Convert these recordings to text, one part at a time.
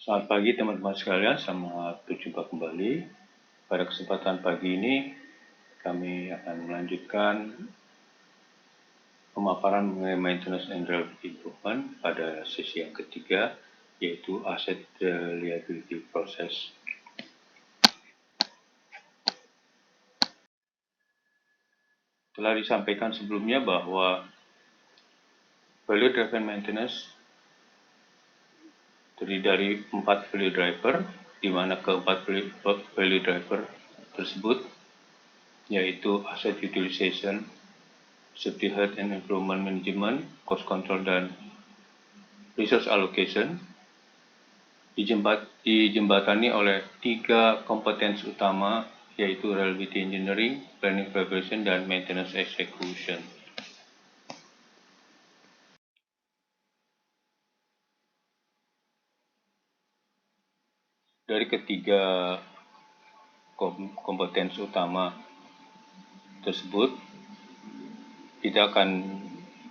Selamat pagi teman-teman sekalian, selamat berjumpa kembali. Pada kesempatan pagi ini kami akan melanjutkan pemaparan mengenai maintenance and reliability improvement pada sesi yang ketiga, yaitu asset reliability process. Telah disampaikan sebelumnya bahwa value driven maintenance terdiri dari 4 value driver, di mana keempat value driver tersebut yaitu asset utilization, safety health and improvement management, cost control, dan resource allocation dijembatani oleh 3 kompetensi utama, yaitu reliability engineering, planning preparation, dan maintenance execution. Dari ketiga kompetensi utama tersebut, kita akan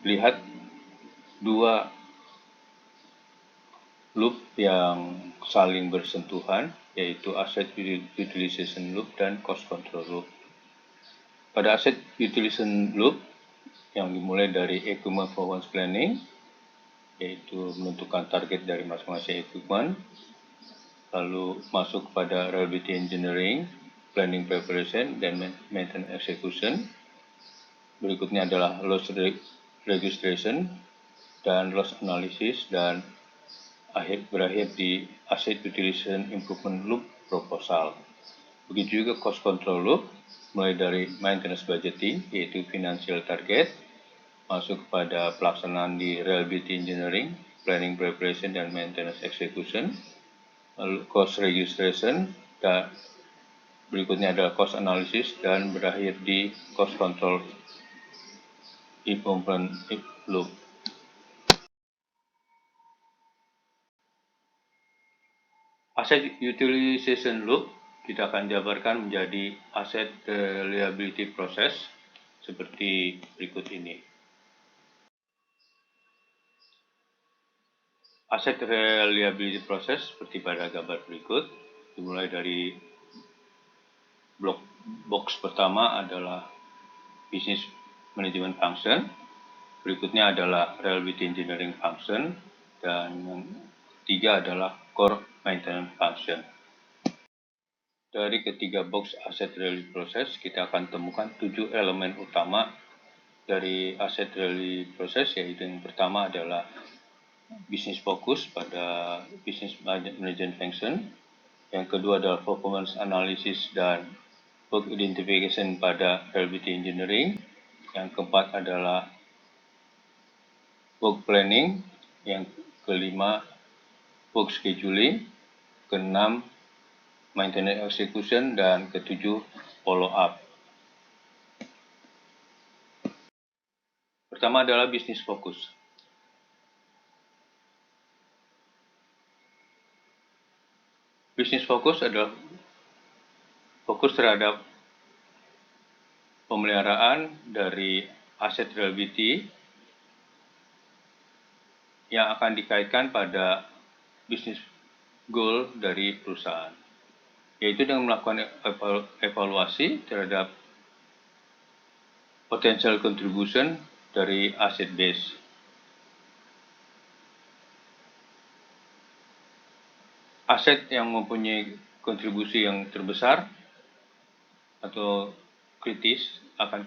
lihat 2 loop yang saling bersentuhan, yaitu asset utilization loop dan cost control loop. Pada asset utilization loop yang dimulai dari equipment performance planning, yaitu menentukan target dari masing-masing equipment, lalu masuk pada reliability engineering, planning preparation, dan maintenance execution. Berikutnya adalah loss registration dan loss analysis, dan berakhir di asset utilization improvement loop proposal. Begitu juga cost control loop, mulai dari maintenance budgeting, yaitu financial target, masuk pada pelaksanaan di reliability engineering, planning preparation, dan maintenance execution, lalu cost registration, dan berikutnya adalah cost analysis, dan berakhir di cost control improvement loop. Asset utilization loop kita akan jabarkan menjadi asset reliability process seperti berikut ini. Asset reliability process seperti pada gambar berikut, dimulai dari box pertama adalah business management function, berikutnya adalah reliability engineering function, dan yang ketiga adalah core maintenance function. Dari ketiga box asset reliability process, kita akan temukan 7 elemen utama dari asset reliability process, yaitu yang pertama adalah business focus pada business management function, yang kedua adalah performance analysis dan work identification pada reliability engineering, yang keempat adalah work planning, yang kelima work scheduling, keenam maintenance execution, dan ketujuh follow up. Pertama adalah business focus. Business focus adalah fokus terhadap pemeliharaan dari aset reliability yang akan dikaitkan pada bisnis goal dari perusahaan, yaitu dengan melakukan evaluasi terhadap potential contribution dari asset base. Aset yang mempunyai kontribusi yang terbesar atau kritis akan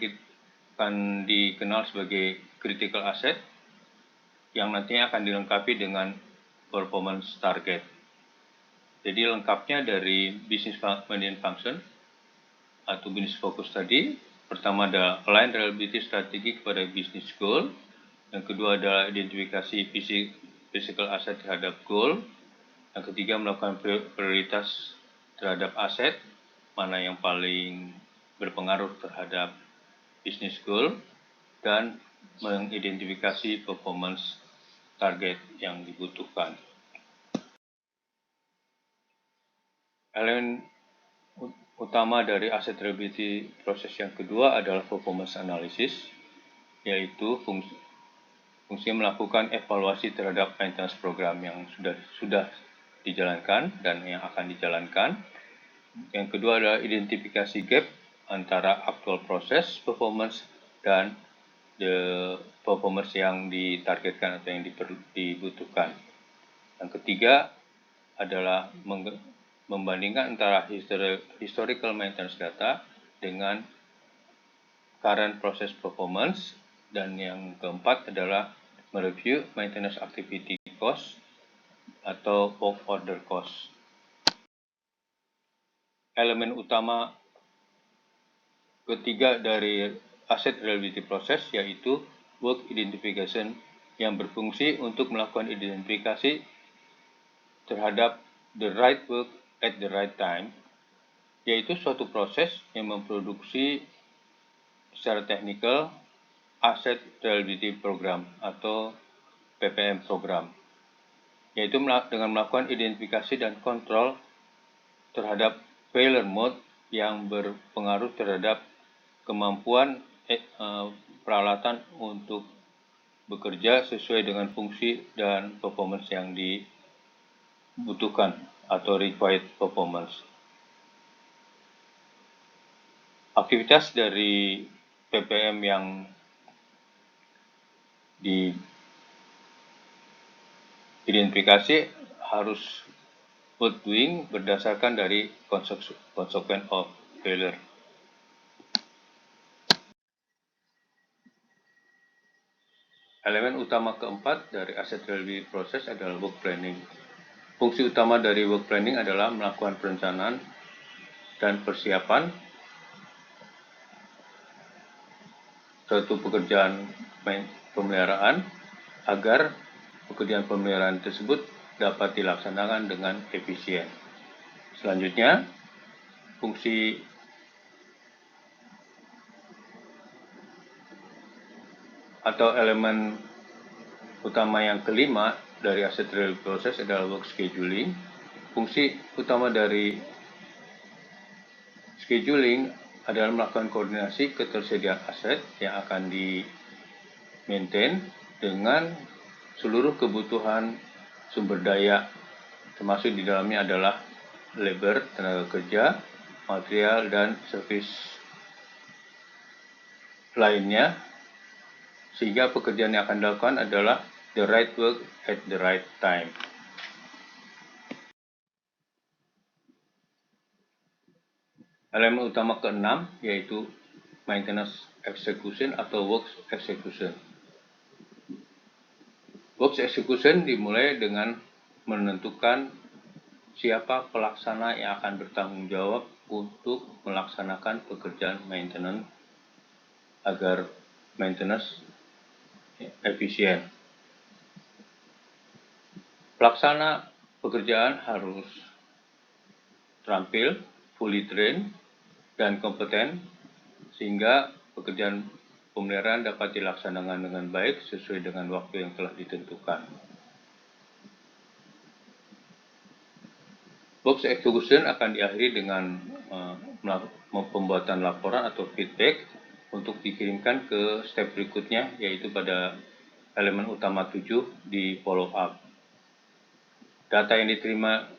dikenal sebagai critical asset, yang nantinya akan dilengkapi dengan performance target. Jadi lengkapnya dari business management function atau business focus tadi, pertama adalah align reliability strategi kepada business goal, yang kedua adalah identifikasi physical asset terhadap goal, yang ketiga melakukan prioritas terhadap aset, mana yang paling berpengaruh terhadap business goal, dan mengidentifikasi performance target yang dibutuhkan. Elemen utama dari asset reliability proses yang kedua adalah performance analysis, yaitu fungsi melakukan evaluasi terhadap maintenance program yang sudah dijalankan dan yang akan dijalankan. Yang kedua adalah identifikasi gap antara actual proses performance dan the performance yang ditargetkan atau yang dibutuhkan. Yang ketiga adalah membandingkan antara historical maintenance data dengan current process performance. Dan yang keempat adalah mereview maintenance activity cost atau work order cost. Elemen utama ketiga dari asset reliability process yaitu work identification yang berfungsi untuk melakukan identifikasi terhadap the right work at the right time, yaitu suatu proses yang memproduksi secara teknikal asset reliability program atau PPM program, yaitu dengan melakukan identifikasi dan kontrol terhadap failure mode yang berpengaruh terhadap kemampuan peralatan untuk bekerja sesuai dengan fungsi dan performance yang dibutuhkan atau required performance. Aktivitas dari PPM yang diidentifikasi harus worth doing berdasarkan dari consequence of failure. Elemen utama keempat dari asset reliability process adalah work planning. Fungsi utama dari work planning adalah melakukan perencanaan dan persiapan suatu pekerjaan pemeliharaan agar pekerjaan pemeliharaan tersebut dapat dilaksanakan dengan efisien. Selanjutnya, fungsi atau elemen utama yang kelima dari asset reliability process adalah work scheduling. Fungsi utama dari scheduling adalah melakukan koordinasi ketersediaan aset yang akan di-maintain dengan seluruh kebutuhan sumber daya, termasuk di dalamnya adalah labor, tenaga kerja, material, dan servis lainnya, sehingga pekerjaan yang akan dilakukan adalah the right work at the right time. Elemen utama keenam yaitu maintenance execution atau works execution. Works execution dimulai dengan menentukan siapa pelaksana yang akan bertanggung jawab untuk melaksanakan pekerjaan maintenance agar maintenance efisien. Pelaksana pekerjaan harus terampil, fully trained, dan kompeten sehingga pekerjaan pemeliharaan dapat dilaksanakan dengan baik sesuai dengan waktu yang telah ditentukan. Works execution akan diakhiri dengan pembuatan laporan atau feedback untuk dikirimkan ke step berikutnya, yaitu pada elemen utama 7 di follow up. Data yang diterima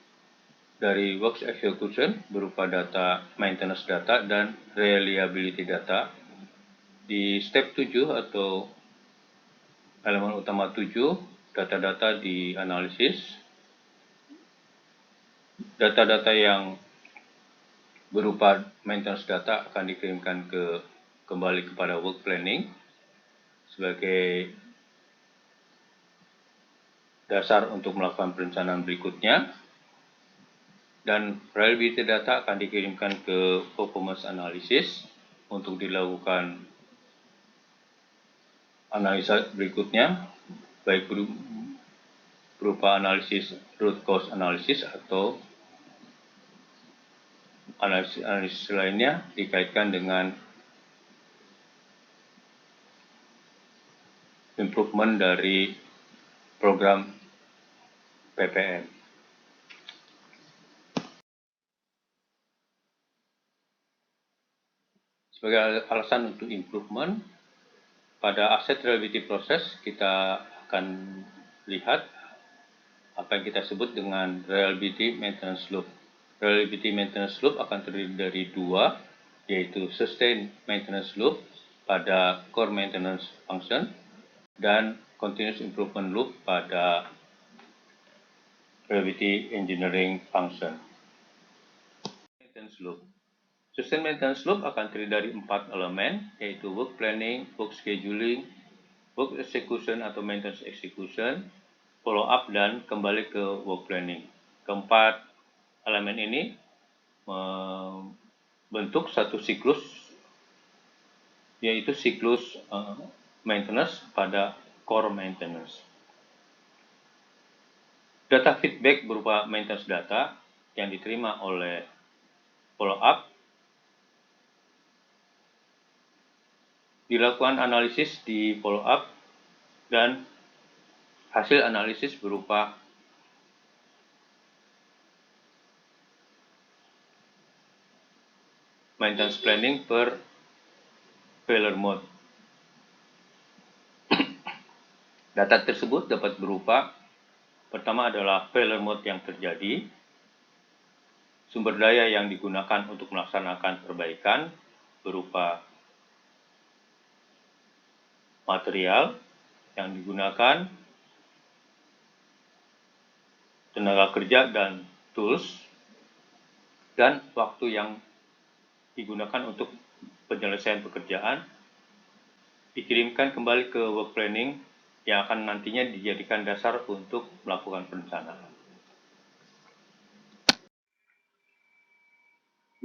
dari works execution berupa data maintenance data dan reliability data. Di step 7 atau elemen utama 7, data-data dianalisis. Data-data yang berupa maintenance data akan dikirimkan kembali kepada work planning sebagai dasar untuk melakukan perencanaan berikutnya. Dan reliability data akan dikirimkan ke performance analysis untuk dilakukan analisa berikutnya, baik berupa analisis root cause analysis atau analisis lainnya dikaitkan dengan improvement dari program PPM. Sebagai alasan untuk improvement, pada asset reliability process kita akan lihat apa yang kita sebut dengan reliability maintenance loop. Reliability maintenance loop akan terdiri dari dua, yaitu sustain maintenance loop pada core maintenance function dan continuous improvement loop pada reliability engineering function. Maintenance loop. Sustain maintenance loop akan terdiri dari 4 elemen, yaitu work planning, work scheduling, work execution atau maintenance execution, follow up, dan kembali ke work planning. Keempat elemen ini membentuk satu siklus, yaitu siklus maintenance pada core maintenance. Data feedback berupa maintenance data yang diterima oleh follow up dilakukan analisis di follow up dan hasil analisis berupa maintenance planning per failure mode. Data tersebut dapat berupa, pertama adalah failure mode yang terjadi, sumber daya yang digunakan untuk melaksanakan perbaikan berupa material yang digunakan, tenaga kerja dan tools, dan waktu yang digunakan untuk penyelesaian pekerjaan, dikirimkan kembali ke work planning yang akan nantinya dijadikan dasar untuk melakukan perencanaan.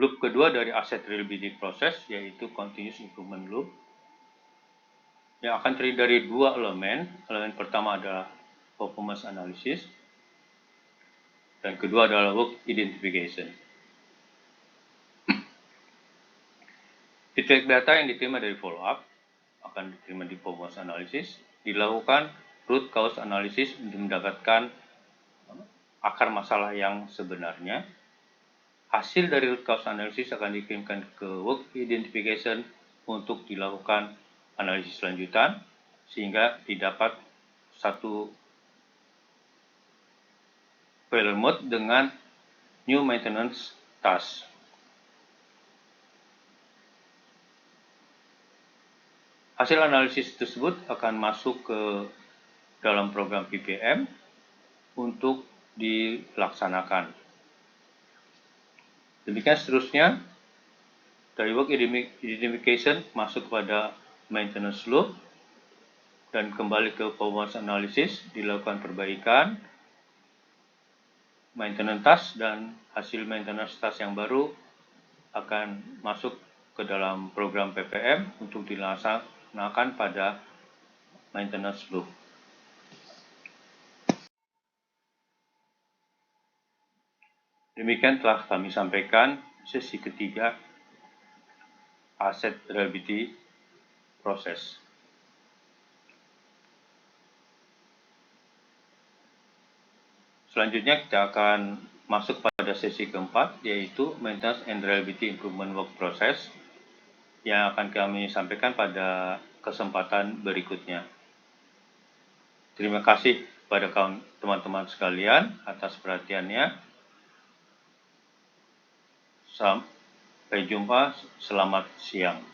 Loop kedua dari asset reliability process yaitu continuous improvement loop yang akan terdiri dari dua elemen. Elemen pertama adalah performance analysis dan kedua adalah work identification. Feedback data yang diterima dari follow up akan diterima di performance analysis, dilakukan root cause analysis untuk mendapatkan akar masalah yang sebenarnya. Hasil dari root cause analysis akan dikirimkan ke work identification untuk dilakukan analisis lanjutan sehingga didapat satu failure mode dengan new maintenance task. Hasil analisis tersebut akan masuk ke dalam program PPM untuk dilaksanakan. Demikian seterusnya, dari work identification masuk pada maintenance loop dan kembali ke performance analysis, dilakukan perbaikan, maintenance task, dan hasil maintenance task yang baru akan masuk ke dalam program PPM untuk dilaksanakan pada maintenance loop. Demikian telah kami sampaikan sesi ketiga asset reliability process. Selanjutnya kita akan masuk pada sesi keempat, yaitu Maintenance and Reliability Improvement Work Process, yang akan kami sampaikan pada kesempatan berikutnya. Terima kasih pada teman-teman sekalian atas perhatiannya. Sampai jumpa, selamat siang.